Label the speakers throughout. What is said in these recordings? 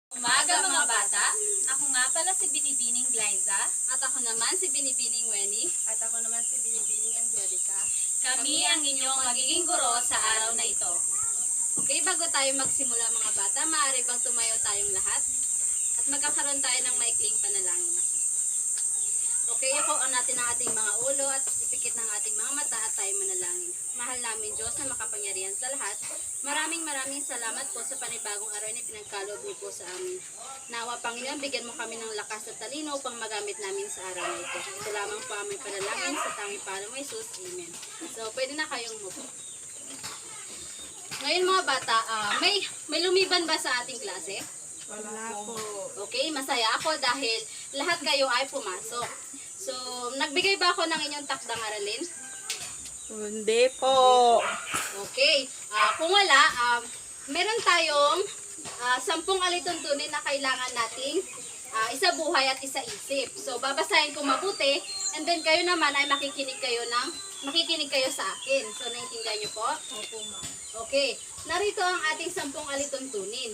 Speaker 1: Umaga mga bata, ako nga pala si Binibining Glyza.
Speaker 2: At ako naman si Binibining Weni.
Speaker 3: At ako naman si Binibining Angelica.
Speaker 1: Kami ang inyong magiging guro sa araw na ito.
Speaker 2: Okay, bago tayo magsimula mga bata, maaari bang tumayo tayong lahat? At magkakaroon tayo ng maikling panalangin. Okay, ipoon natin ang ating mga ulo at ipikit ng ating mga mata at tayo manalangin. Mahal namin Diyos na makapangyarihan sa lahat. Maraming salamat po sa panibagong araw na pinagkaloob niyo po sa amin. Nawa Panginoon, bigyan mo kami ng lakas at talino upang magamit namin sa araw na ito. Ito lamang po aming panalangin sa tanging pangalan mo Jesus. Amen. So, pwede na kayong umupo. Ngayon mga bata, may lumiban ba sa ating klase?
Speaker 3: Wala po.
Speaker 2: Okay, masaya ako dahil lahat kayo ay pumasok. So, nagbigay ba ako ng inyong takdang aralin?
Speaker 3: Hindi po.
Speaker 2: Okay, kung wala, meron tayong 10 alituntunin na kailangan nating isa buhay at isa isip. So, babasahin ko mabuti and then kayo naman ay makikinig kayo sa akin. So, naiintindihan niyo po?
Speaker 3: Opo, ma'am.
Speaker 2: Okay, narito ang ating 10 alituntunin.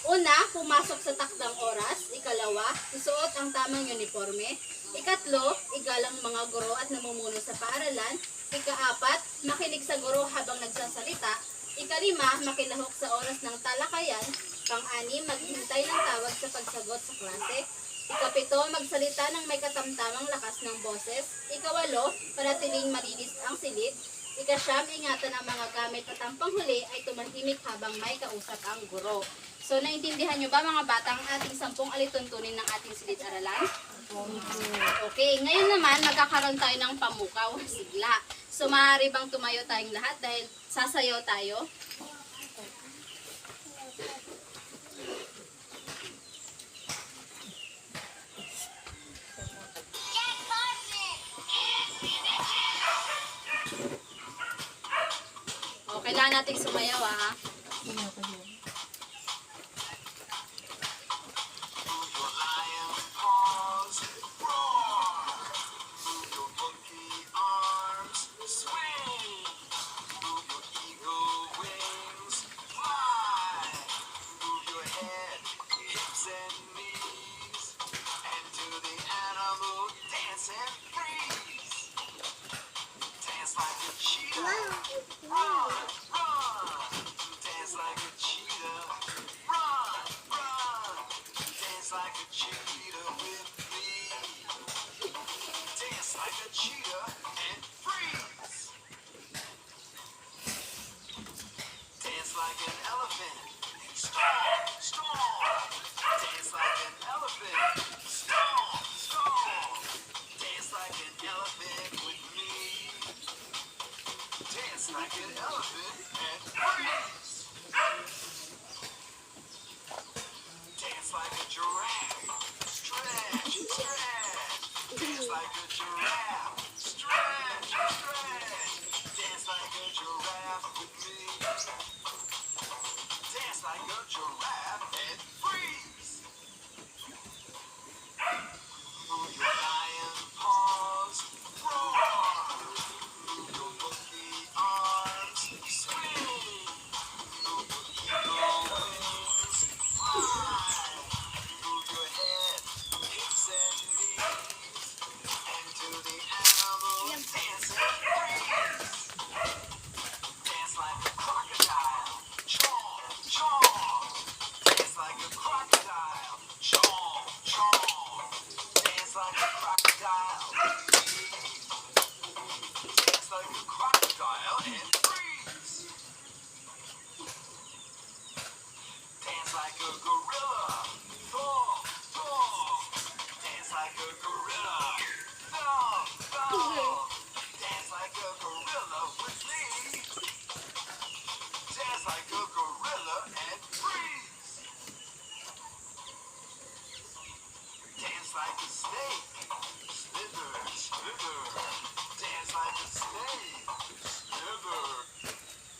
Speaker 2: Una, pumasok sa takdang oras. Ikalawa, isuot ang tamang uniforme. Ikatlo, igalang mga guro at namumuno sa paaralan. Ikaapat, makinig sa guro habang nagsasalita. Ikalima, makilahok sa oras ng talakayan. Pang-anim, maghintay ng tawag sa pagsagot sa klase. Ikapito, magsalita ng may katamtamang lakas ng boses. Ikawalo, panatiling malinis ang silid. Ikasyam, ingatan ang mga gamit at ang panghuli ay tumahimik habang may kausap ang guro. So, naintindihan nyo ba mga bata ang ating 10 alituntunin ng ating silid-aralan? Okay, ngayon naman magkakaroon tayo ng pamukaw, sigla. So, maaari bang tumayo tayong lahat dahil sasayaw tayo? O, kailangan nating sumayaw ha.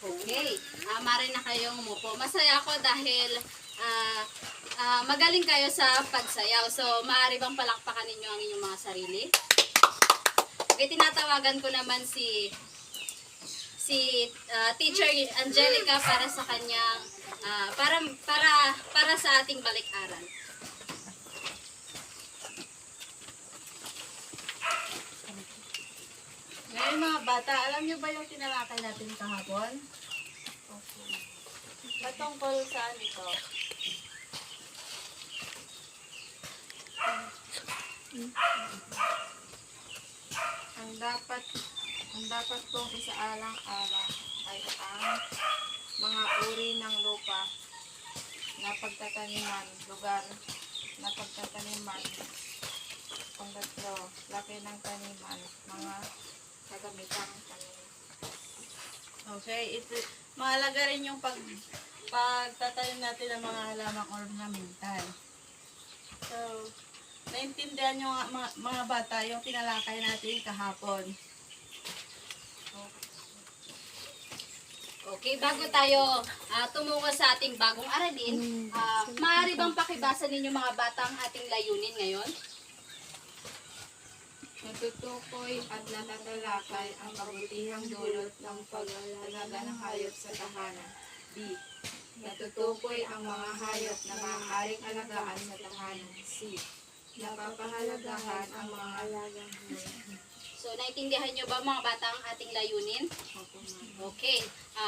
Speaker 2: Okay, maaari na kayong umupo. Masaya ako dahil magaling kayo sa pagsayaw. So, maaari bang palakpakan ninyo ang inyong mga sarili? Okay, tinatawagan ko naman si si Teacher Angelica para sa kanyang para sa ating balik-aral.
Speaker 3: Ngayon mga bata, alam niyo ba yung tinalakay natin kahapon? Patungkol saan ito? Ang dapat pong isaalang-alang ay ang mga uri ng lupa na pagtataniman, lugar na pagtataniman, pangatlo, laki ng taniman, mga kagamitang tanim. Okay, ito, mahalaga rin yung pagtatanim natin ng mga halamang ornamental. So, naintindihan nyo nga, mga bata yung tinalakay natin kahapon.
Speaker 2: Okay, bago tayo tumungo sa ating bagong aralin, maaari bang pakibasa ninyo mga bata ang ating layunin ngayon?
Speaker 3: Natutukoy at natatalakay ang kabutihang dulot ng pag-alaga ng hayop sa tahanan. B. Natutukoy ang mga hayop na maaaring alagaan sa tahanan. C. Napapahalagahan ang mga alagang hayop.
Speaker 2: So, naintindihan nyo ba mga bata ang ating layunin? Okay.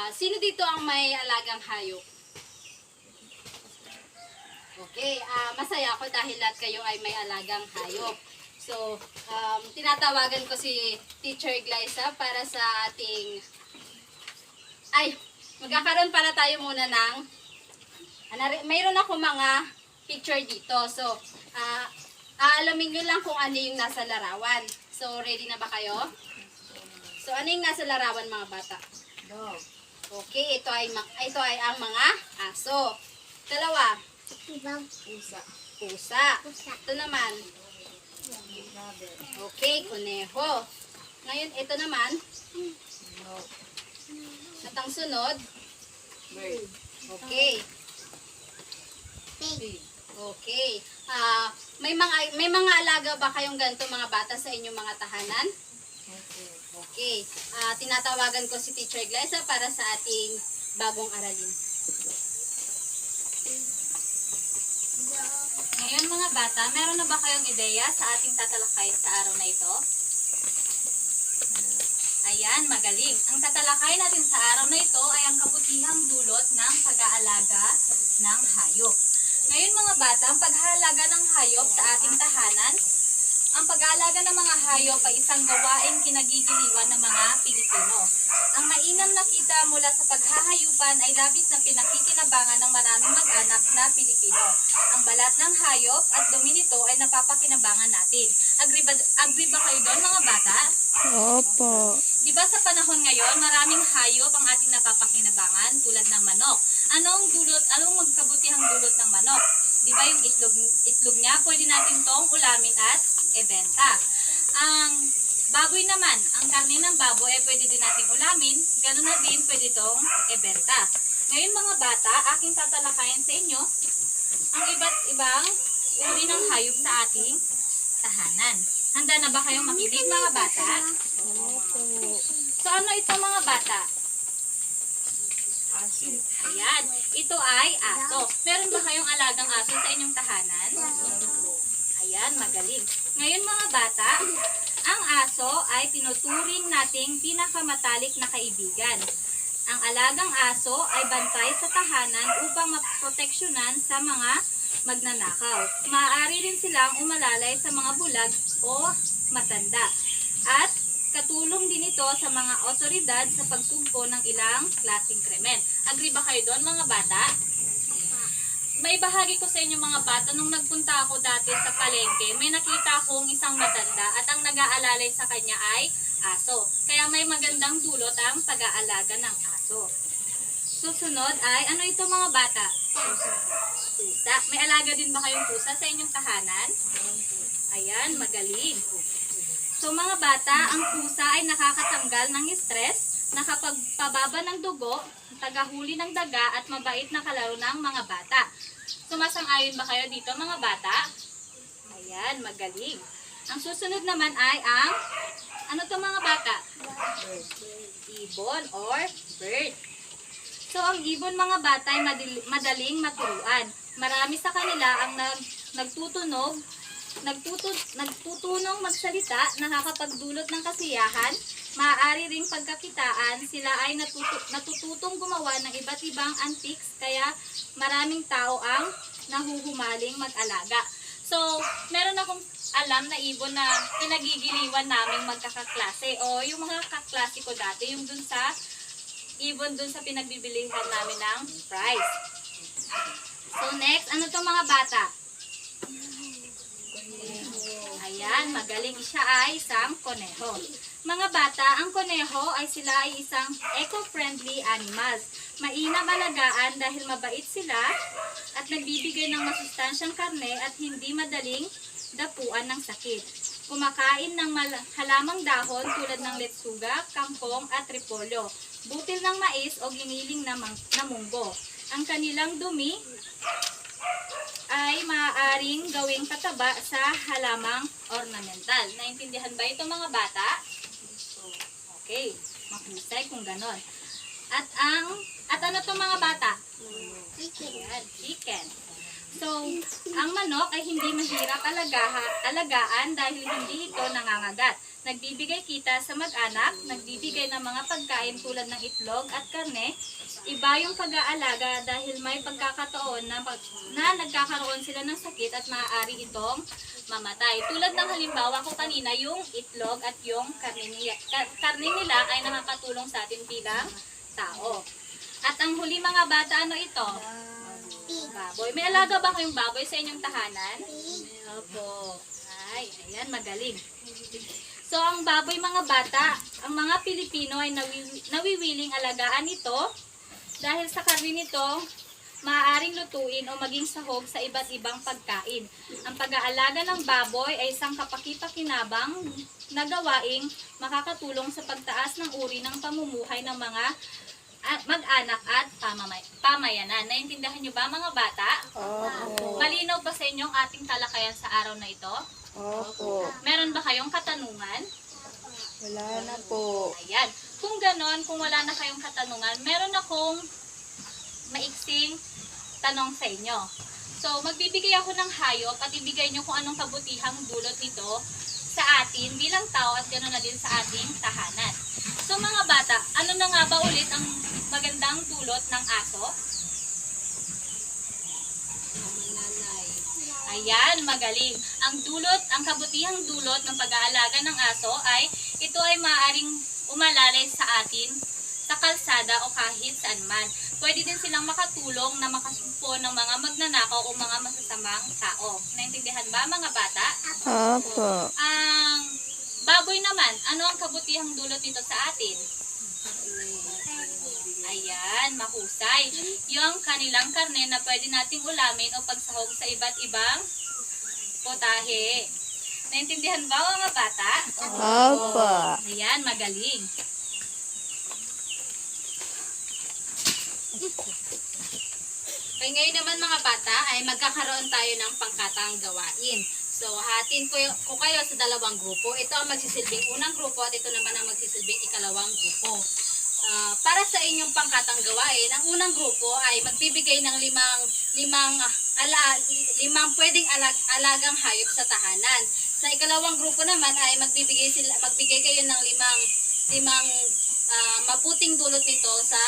Speaker 2: Sino dito ang may alagang hayop? Okay. Masaya ako dahil lahat kayo ay may alagang hayop. So, tinatawagan ko si Teacher Glyza para sa ating... magkakaroon para tayo muna ng... mayroon ako mga picture dito. So, aalamin nyo lang kung ano yung nasa larawan. So, ready na ba kayo? So, ano yung nasa larawan mga bata?
Speaker 3: Dog.
Speaker 2: Okay, ito ay ang mga aso. Dalawa,
Speaker 3: Pusa.
Speaker 2: pusa. Ito naman,
Speaker 3: Rabbit.
Speaker 2: okay, kuneho. Ngayon, ito naman,
Speaker 3: No.
Speaker 2: at ang sunod,
Speaker 3: Bird.
Speaker 2: okay.
Speaker 3: Pig.
Speaker 2: Okay. May mga alaga ba kayong ganito mga bata sa inyong mga tahanan?
Speaker 3: Okay.
Speaker 2: Okay. Tinatawagan ko si Teacher Glyza para sa ating bagong aralin.
Speaker 1: Ngayon mga bata, meron na ba kayong ideya sa ating tatalakayin sa araw na ito? Ayan, magaling. Ang tatalakayin natin sa araw na ito ay ang kabutihang dulot ng pag-aalaga ng hayop. Ngayon mga bata, ang paghahalaga ng hayop sa ating tahanan, ang pag-aalaga ng mga hayop ay isang gawaing kinagigiliwan ng mga Pilipino. Ang mainam na kita mula sa paghahayupan ay labis na pinakikinabangan ng maraming mag-anak na Pilipino. Ang balat ng hayop at dumi nito ay napapakinabangan natin. Agree ba kayo doon mga bata?
Speaker 3: Opo.
Speaker 1: Di ba sa panahon ngayon, maraming hayop ang ating napapakinabangan tulad ng manok. Anong magkabutihang dulot ng manok? Di ba yung itlog niya, pwede natin tong ulamin at ibenta. Ang baboy naman, ang karne ng baboy ay pwede din nating ulamin, ganoon na din pwede tong ibenta. Ngayon mga bata, aking tatalakayin sa inyo ang iba't ibang uri ng hayop sa ating tahanan. Handa na ba kayong makinig mga bata?
Speaker 3: Opo.
Speaker 1: So ano ito mga bata?
Speaker 3: Aso.
Speaker 1: Ayan, ito ay aso. Meron ba kayong alagang aso sa inyong tahanan? Ayan, magaling. Ngayon mga bata, ang aso ay tinuturing nating pinakamatalik na kaibigan. Ang alagang aso ay bantay sa tahanan upang maproteksyonan sa mga magnanakaw. Maaari rin silang umalalay sa mga bulag o matanda. At katulong din ito sa mga otoridad sa pagtugpo ng ilang klaseng krimen. Agree ba kayo doon mga bata? May bahagi ko sa inyo mga bata, nung nagpunta ako dati sa palengke, may nakita akong isang matanda at ang nag-aalalay sa kanya ay aso. Kaya may magandang dulot ang pag-aalaga ng aso. Susunod ay, ano ito mga bata? Pusa. May alaga din ba kayong pusa sa inyong tahanan? Ayan, magaling. So mga bata, ang pusa ay nakakatanggal ng stress, nakapagpababa ng dugo, tagahuli ng daga at mabait na kalaro ng mga bata. Sumasang-ayon ba kayo dito mga bata? Ayan, magaling. Ang susunod naman ay ang Ano to mga bata? Ibon or bird. So, ang ibon mga bata ay madaling maturuan. Marami sa kanila ang nagtutunong magsalita, nakakapagdulot ng kasiyahan, maaari ring pagkakitaan, sila ay natututong gumawa ng iba't ibang antiques, kaya maraming tao ang nahuhumaling mag-alaga. So, meron akong alam na ibon na pinagigiliwan naming magkakaklase o yung mga kaklase ko dati, yung dun sa ibon dun sa pinagbibilihan namin ng prize. So next, ano to mga bata? Ayan, magaling siya ay isang koneho. Mga bata, ang koneho ay sila ay isang eco-friendly animals. Mainam alagaan dahil mabait sila at nagbibigay ng masustansyang karne at hindi madaling dapuan ng sakit. Kumakain ng halamang dahon tulad ng letsuga, kangkong at repolyo, butil ng mais o giniling na munggo. Ang kanilang dumi ay maaaring gawing pataba sa halamang ornamental. Naintindihan ba ito mga bata? Okay, mahusay kung ganon. At ano to mga bata? Ayan, chicken. So, ang manok ay hindi mahirap alagaan dahil hindi ito nangangagat. Nagbibigay kita sa mag-anak, nagbibigay ng mga pagkain tulad ng itlog at karne. Iba yung pag-aalaga dahil may pagkakataon na nagkakaroon sila ng sakit at maaari itong mamatay. Tulad ng halimbawa ko kanina, yung itlog at yung karne nila ay nakakatulong sa atin bilang tao. At ang huli mga bata, ano ito? Baboy. May alaga ba kayong baboy sa inyong tahanan? Opo. Ay, ayan, magaling. So, ang baboy mga bata, ang mga Pilipino ay nawiwiling alagaan ito dahil sa karne nito, maaaring lutuin o maging sahog sa iba't ibang pagkain. Ang pag-aalaga ng baboy ay isang kapaki-pakinabang na gawaing makakatulong sa pagtaas ng uri ng pamumuhay ng mga mag-anak at pamayanan. Naintindihan niyo ba mga bata?
Speaker 3: Opo.
Speaker 1: Malinaw ba sa inyo ang ating talakayan sa araw na ito?
Speaker 3: Opo.
Speaker 1: Meron ba kayong katanungan?
Speaker 3: Wala na po.
Speaker 1: Ayan. Kung ganon, kung wala na kayong katanungan, meron akong maiksing tanong sa inyo. So, magbibigay ako ng hayop at ibigay nyo kung anong kabutihang dulot nito sa atin bilang tao at gano'n na din sa ating tahanan. So, mga bata, ano na nga ba ulit ang magandang dulot ng aso? Ayan, magaling. Ang kabutihang dulot ng pag-aalaga ng aso ay ito ay maaaring umalalay sa atin sa kalsada o kahit saan man. Pwede din silang makatulong na makasumpo ng mga magnanakaw o mga masasamang tao. Naintindihan ba mga bata?
Speaker 3: Opo.
Speaker 1: Ang baboy naman, ano ang kabutihang dulot nito sa atin? Ayan, mahusay. Yung kanilang karne na pwede nating ulamin o pagsahog sa iba't ibang potahe. Naintindihan ba mga bata?
Speaker 3: Opo.
Speaker 1: Ayan, magaling. Okay, ngayon naman mga bata ay magkakaroon tayo ng pangkatang gawain. So, hatin ko kayo sa dalawang grupo. Ito ang magsisilbing unang grupo at ito naman ang magsisilbing ikalawang grupo. Para sa inyong pangkatang gawain, ang unang grupo ay magbibigay ng limang pwedeng alagang hayop sa tahanan. Sa ikalawang grupo naman ay magbigay kayo ng limang mabuting dulot nito sa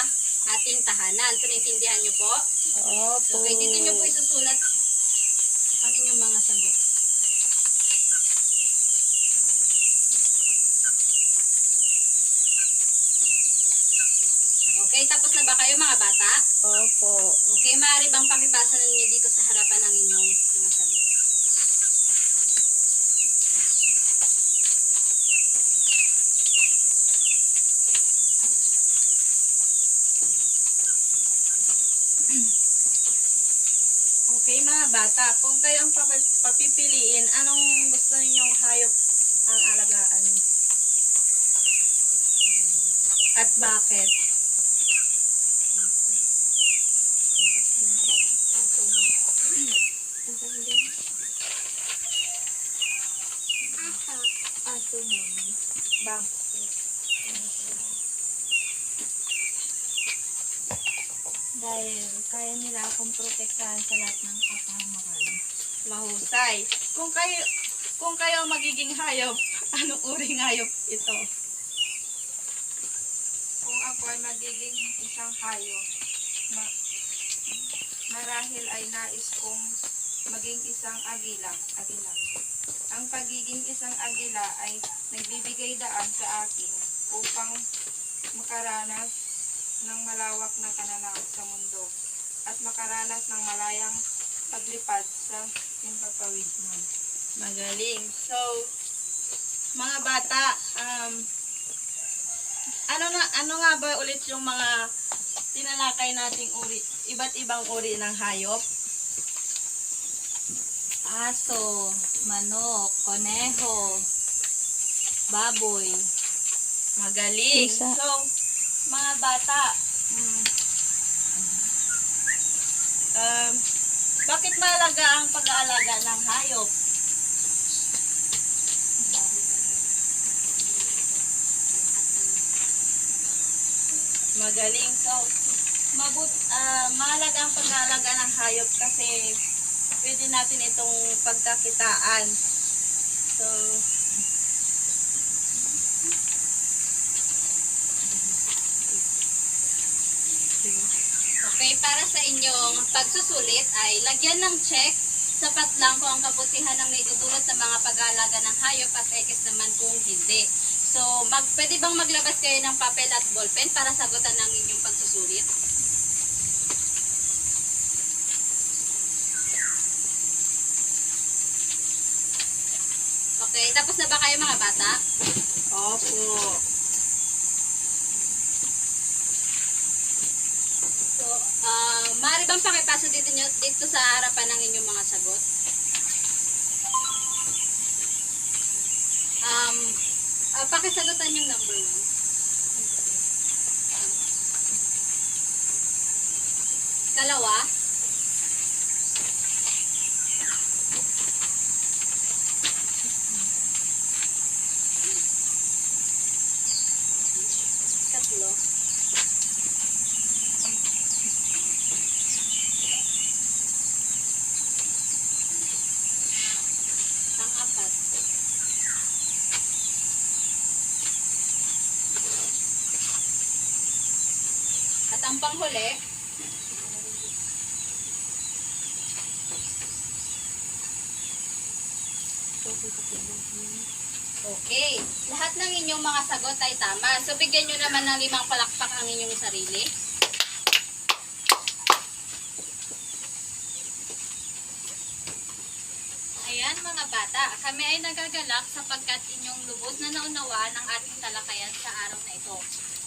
Speaker 1: ating tahanan. So, naintindihan nyo po?
Speaker 3: Opo.
Speaker 1: Okay, dito nyo po isusulat ang inyong mga sagot. Okay, tapos na ba kayo mga bata?
Speaker 3: Opo.
Speaker 1: Okay, maaari bang pakipasa na ninyo dito sa harapan ng inyong mga sagot?
Speaker 3: Okay mga bata, kung kayo ang papipiliin, anong gusto ninyong hayop ang alagaan? At bakit? Dahil kaya nila akong protektahan sa lahat ng kapahamakan. Mahusay. Kung kayo magiging hayop, anong uring hayop ito? Kung ako ay magiging isang hayop, marahil ay nais kong maging isang agila. Ang pagiging isang agila ay nagbibigay daan sa akin upang makaranas ng malawak na pananaw sa mundo at makaranas ng malayang paglipad sa himpapawid. Magaling. So, mga bata, ano nga ba ulit yung mga tinalakay nating iba't ibang uri ng hayop?
Speaker 1: Aso, manok, koneho, baboy.
Speaker 3: Magaling.
Speaker 2: Pusa.
Speaker 3: So, mga bata, bakit mahalaga ang pag-aalaga ng hayop? Magaling. So, mahalaga ang pag-aalaga ng hayop kasi pwede natin itong pagkakitaan. So,
Speaker 1: Okay, para sa inyong pagsusulit ay lagyan ng check. Sapat lang kung ang kabutihan ng naitutulot sa mga pag-aalaga ng hayop at X naman kung hindi. So, pwede bang maglabas kayo ng papel at ballpen para sagutan ng inyong pagsusulit? Okay, tapos na ba kayo mga bata?
Speaker 3: opo.
Speaker 1: So, maaari bang pakipasa dito sa harapan ng inyong mga sagot? Pakisagutan yung number 1. Kalawa. Tatlo. Pang-apat. At ang panghuli, okay. Lahat ng inyong mga sagot ay tama. So, bigyan nyo naman ng 5 palakpak ang inyong sarili. Ayan mga bata, kami ay nagagalak sapagkat inyong lubos na naunawaan ang ating talakayan sa araw na ito.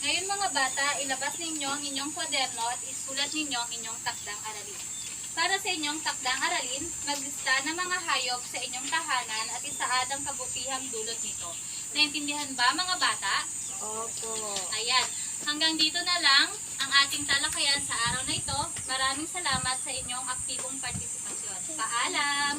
Speaker 1: Ngayon mga bata, ilabas ninyo ang inyong kwaderno at isulat ninyo ang inyong takdang aralin. Para sa inyong takdang aralin, maglista ng mga hayop sa inyong tahanan at isaad ang kabutihang dulot nito. Naintindihan ba mga bata?
Speaker 3: Opo.
Speaker 1: Ayan, hanggang dito na lang ang ating talakayan sa araw na ito. Maraming salamat sa inyong aktibong partisipasyon. Paalam!